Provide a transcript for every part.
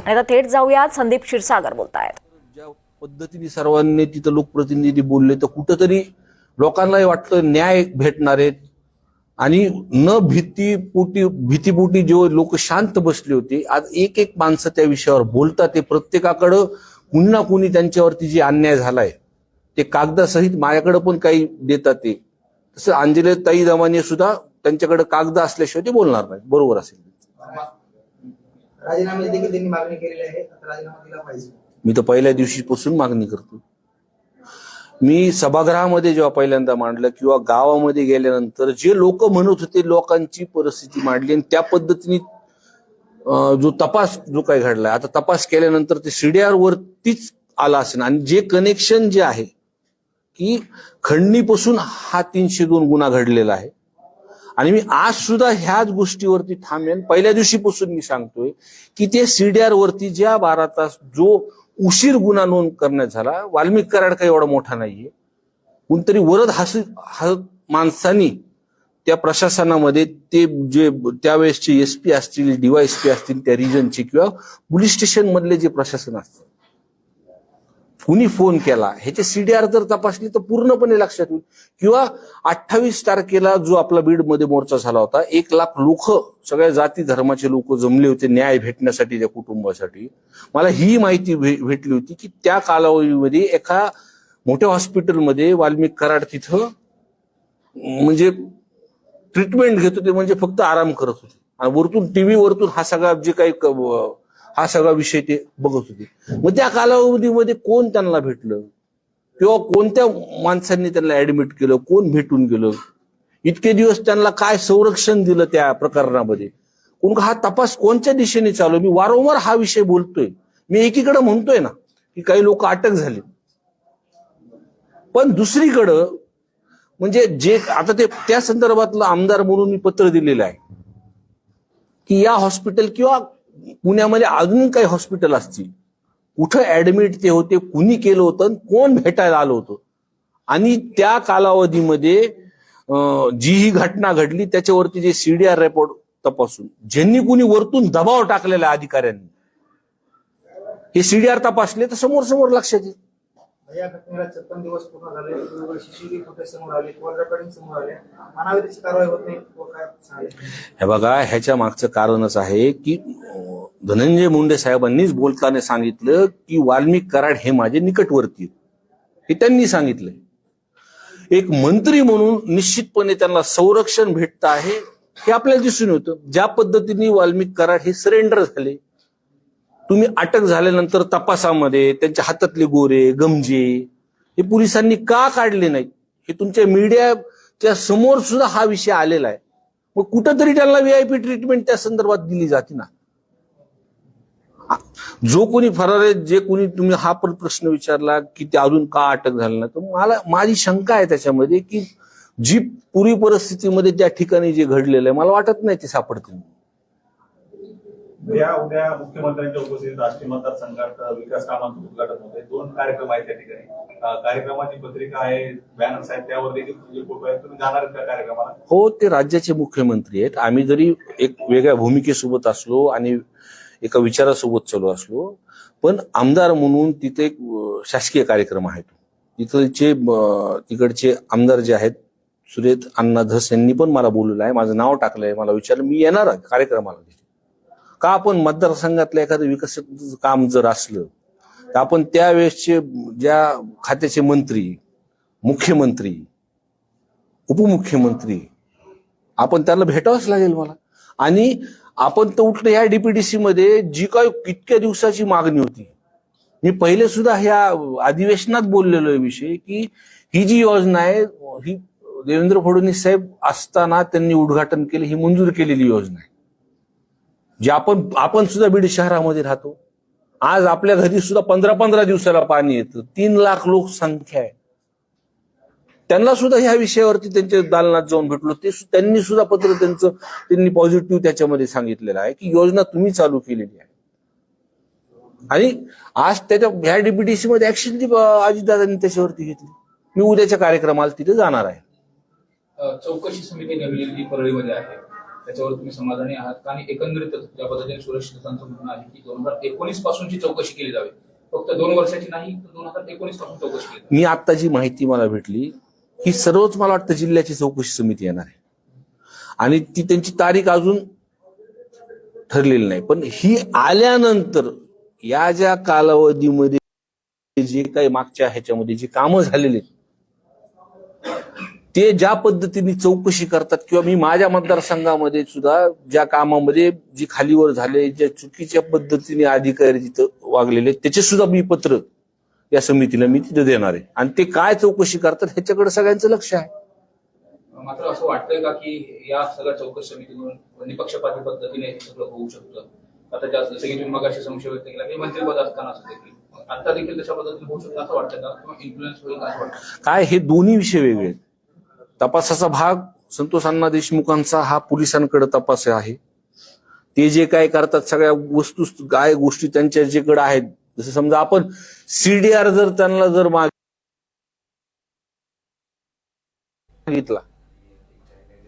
आणि आता थेट जाऊयात, संदीप क्षीरसागर बोलतायत. ज्या पद्धतीने सर्वांनी तिथं लोकप्रतिनिधी बोलले तर कुठंतरी लोकांनाही वाटतं न्याय भेटणार आहेत आणि न भीतीपोटी जे लोक शांत बसले होते, आज एक एक माणसं त्या विषयावर बोलतात. ते प्रत्येकाकडं कुणी ना कुणी त्यांच्यावरती जे अन्याय झालाय ते कागदासहित माझ्याकडे पण काही देतात. ते तसं अंजलीताई दमाने सुद्धा त्यांच्याकडे कागद असल्याशिवाय ते बोलणार नाही. बरोबर असेल. राजीनामे देखील त्यांनी मागणी केलेली आहे, राजीनामा दिला पाहिजे. मी तर पहिल्या दिवशीपासून मागणी करतो. मी सभागृहामध्ये जेव्हा पहिल्यांदा मांडलं किंवा गावामध्ये गेल्यानंतर जे लोक म्हणत होते लोकांची परिस्थिती मांडली आणि त्या पद्धतीने जो तपास जो काही घडलाय, आता तपास केल्यानंतर ते CDR वरतीच आला असेल. आणि जे कनेक्शन जे आहे की खंडणीपासून हा 302 गुन्हा घडलेला आहे आणि मी आज सुद्धा ह्याच गोष्टीवरती थांबेन. पहिल्या दिवशीपासून मी सांगतोय की ते CDR वरती ज्या 12 तास जो उशीर गुन्हा नोंद करण्यात झाला, वाल्मिक कराड काही एवढा मोठा नाहीये. कोणतरी वरद माणसांनी त्या प्रशासनामध्ये ते जे त्यावेळेसचे SP असतील, DYSP असतील त्या रिजनचे किंवा पोलीस स्टेशन मधले जे प्रशासन असतील, कुणी फोन केला ह्याचे CDR जर तपासली तर पूर्णपणे लक्षात येईल. किंवा 28 तारखेला जो आपला बीडमध्ये मोर्चा झाला होता, 1 लाख लोक, सगळ्या जाती धर्माचे लोक जमले होते न्याय भेटण्यासाठी त्या कुटुंबासाठी. मला ही माहिती भेटली होती की त्या कालावधीमध्ये एका मोठ्या हॉस्पिटलमध्ये वाल्मिक कराड तिथं म्हणजे ट्रीटमेंट घेत होते, म्हणजे फक्त आराम करत होते. आणि वरतून TV वरतून हा सगळा जे काही हा सगळा विषय ते बघत होते. मग त्या कालावधीमध्ये कोण त्यांना भेटलं किंवा कोणत्या माणसांनी त्यांना ऍडमिट केलं, कोण भेटून गेलं, इतके दिवस त्यांना काय संरक्षण दिलं त्या प्रकरणामध्ये, हा तपास कोणत्या दिशेने चालू. मी वारंवार हा विषय बोलतोय. मी एकीकडे म्हणतोय ना की काही लोक अटक झाले, पण दुसरीकडं म्हणजे जे आता ते त्या संदर्भातलं आमदार म्हणून मी पत्र दिलेलं आहे की या हॉस्पिटल किंवा पुण्यामध्ये अजून काही हॉस्पिटल असतील, कुठं ऍडमिट ते होते, कुणी केलं होतं, कोण भेटायला आलं होतं, आणि त्या कालावधीमध्ये जी ही घटना घडली त्याच्यावरती जे CDR रिपोर्ट तपासून ज्यांनी कुणी वरतून दबाव टाकलेला अधिकाऱ्यांनी हे CDR तपासले तर समोर समोर लक्षात येईल. या घटनेला 56 दिवस पूर्ण झाले, CCTV फुटेज समोर आले, कॉल रेकॉर्डिंग समोर आले, मानावी त्याची कारवाई होत नाही. हे बघा, ह्याच्या मागचं कारणच आहे की धनंजय मुंडे साहेबांनीच बोलताना सांगितलं की वाल्मिक कराड हे माझे निकटवर्ती, हे त्यांनी सांगितलंय. एक मंत्री म्हणून निश्चितपणे त्यांना संरक्षण भेटत आहे हे आपल्याला दिसून होतं. ज्या पद्धतीने वाल्मिक कराड हे सरेंडर झाले, तुम्ही अटक झाल्यानंतर तपासामध्ये त्यांच्या हातातले गोरे गमजे हे पोलिसांनी का काढले नाहीत, हे तुमच्या मीडियाच्या समोर सुद्धा हा विषय आलेला आहे. मग कुठंतरी त्यांना VIP ट्रीटमेंट त्या संदर्भात दिली जाते ना. जो कोणी फरार आहे, जे कोणी, तुम्ही हा पण प्रश्न विचारला की ते अजून का अटक झालं नाही, तर माझी शंका आहे त्याच्यामध्ये की जी पूर्वी परिस्थितीमध्ये त्या ठिकाणी जे घडलेलं आहे मला वाटत नाही ते सापडतील. उद्या मुख्यमंत्र्यांच्या उपस्थितीत राष्ट्रीय मतदारसंघात विकास कामांचं उद्घाटन होते. 2 कार्यक्रम आहेत त्या ठिकाणी. कार्यक्रमाची पत्रिका आहे, बॅनर्स आहेत, त्यावर देखील फोटो आहेत. तुम्ही जाणार त्या कार्यक्रमाला? हो, ते राज्याचे मुख्यमंत्री आहेत. आम्ही जरी एक वेगळ्या भूमिकेसोबत असलो आणि एका विचारासोबत चालू असलो, पण आमदार म्हणून तिथे एक शासकीय कार्यक्रम आहे. तिकडचे आमदार जे आहेत सुरेश अण्णा धस यांनी पण मला बोललेलं आहे, माझं नाव टाकलंय, मला विचारलं मी येणार आहे कार्यक्रमाला. का आपण मतदारसंघातलं एखादं विकासाचं काम जर असलं तर आपण त्यावेळेसचे ज्या खात्याचे मंत्री, मुख्यमंत्री, उपमुख्यमंत्री, आपण त्यांना भेटावंच लागेल मला. आणि आपण तर उठलं ह्या DPDC मध्ये जी काही कितक्या दिवसाची मागणी होती, मी पहिले सुद्धा ह्या अधिवेशनात बोललेलो आहे विषय की ही जी योजना आहे ही देवेंद्र फडणवीस साहेब असताना त्यांनी उद्घाटन केले, ही मंजूर केलेली योजना आहे. जे आपण सुद्धा बीड शहरामध्ये राहतो, आज आपल्या घरी सुद्धा 15-15 दिवसाला पाणी येतं. 3 लाख लोकसंख्या आहे. त्यांना सुद्धा ह्या विषयावरती त्यांच्या दालनात जाऊन भेटलो, त्यांनी सुद्धा पत्र त्यांनी पॉझिटिव्ह त्याच्यामध्ये सांगितलेलं आहे की योजना तुम्ही चालू केलेली आहे. आणि आज ह्या DPDC मध्ये ऍक्शन अजितदादांनी त्याच्यावरती घेतली. मी उद्याच्या कार्यक्रमाला तिथे जाणार आहे. चौकशी समिती नेमलेली परळीमध्ये आहे, त्याच्यावर तुम्ही समाधानी आहात का? आणि एकंदरीतच ज्या पद्धतीने सुरेश दत्तांचं म्हणणं आहे की 2019 पासूनची चौकशी केली जावी, फक्त 2 वर्षाची नाही तर 2019 पासून चौकशी केली जावी. मी आता जी माहिती मला भेटली ही सर्वच मला वाटतं जिल्ह्याची चौकशी समिती येणार आहे आणि ती त्यांची तारीख अजून ठरलेली नाही. पण ही आल्यानंतर या ज्या कालावधीमध्ये जे काही मागच्या ह्याच्यामध्ये जी कामं झालेली आहेत ते ज्या पद्धतीने चौकशी करतात किंवा मी माझ्या मतदारसंघामध्ये सुद्धा ज्या कामामध्ये जी खालीवर झाले, ज्या चुकीच्या पद्धतीने अधिकारी तिथं वागलेले त्याचे सुद्धा मी पत्र या समितीला मी तिथे देणार आहे आणि ते काय चौकशी करतात ह्याच्याकडे सगळ्यांचं लक्ष आहे. मात्र असं वाटतंय का की या सगळ्या चौकशी समितीतून निपक्षपाती पद्धतीने हे सगळं होऊ शकतं? आता जसं की तुम्ही मगाशी संशय व्यक्त केला की मंत्रिपद असताना असं देखील आता देखील तशा पद्धतीने होऊ शकतं असं वाटतं का, किंवा इन्फ्लुएन्स होईल असं वाटतं? काय हे दोन्ही विषय वेगळे आहेत. तपासाचा भाग संतोष अण्णा देशमुखांचा हा पोलिसांकडे तपास आहे. ते जे काय करतात सगळ्या वस्तू काय गोष्टी त्यांच्या जेकडे आहेत, जसं समजा आपण सीडीआर जर त्यांना जर मागितला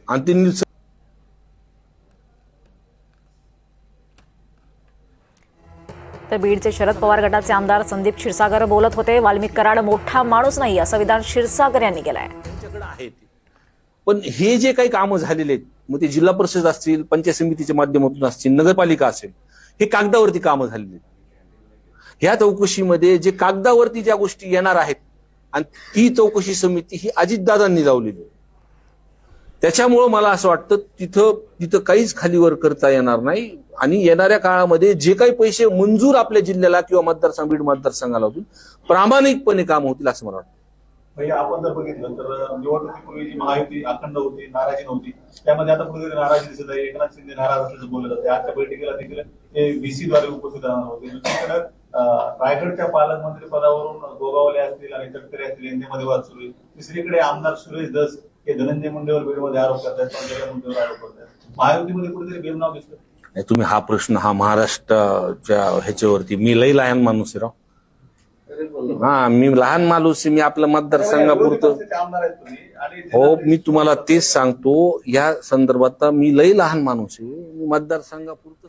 आणि त्यांनी तर बीडचे शरद पवार गटाचे आमदार संदीप क्षीरसागर बोलत होते. वाल्मिक कराड मोठा माणूस नाही असं विधान क्षीरसागर यांनी केलंय. त्यांच्याकडे आहे ते. पण हे जे काही कामं झालेले आहेत, मग ते जिल्हा परिषद असतील, पंचायत समितीच्या माध्यमातून असतील, नगरपालिका असेल, हे कागदावरती कामं झालेली आहेत. ह्या चौकशीमध्ये जे कागदावरती ज्या गोष्टी येणार आहेत आणि ती चौकशी समिती ही अजितदादांनी लावलेली आहे. त्याच्यामुळं मला असं वाटतं तिथं काहीच खालीवर करता येणार नाही आणि येणाऱ्या काळामध्ये जे काही पैसे मंजूर आपल्या जिल्ह्याला किंवा बीड मतदारसंघाला होतील प्रामाणिकपणे काम होतील असं मला वाटतं. म्हणजे आपण जर बघितलं तर निवडणुकीपूर्वी जी महायुती अखंड होती, नाराजी नव्हती, त्यामध्ये आता कुठेतरी नाराजी दिसत आहे. एकनाथ शिंदे नाराज असल्याचं बोललं जाते. आजच्या बैठकीला देखील ते व्हीसीद्वारे उपस्थित राहणार होते. दुसरीकडे रायगडच्या पालकमंत्री पदावरून गोगावले असतील आणि तटकरे असतील यांच्यामध्ये वाद सुरू आहे. तिसरीकडे आमदार सुरेश धस हे धनंजय मुंडेवर बीडमध्ये आरोप करतात, पंकजा मुंडेवर आरोप करतात. महायुतीमध्ये कुठेतरी बेमनाव दिसतं. तुम्ही हा प्रश्न हा महाराष्ट्राच्या ह्याच्यावरती मी लई लहान माणूस आहे राव. हा मी लहान माणूस आहे, मी आपल्या मतदारसंघापुरतं आमदार आहेत तुम्ही आणि हो मी तुम्हाला तेच सांगतो या संदर्भात मी लई लहान माणूस आहे, मी मतदारसंघापुरतं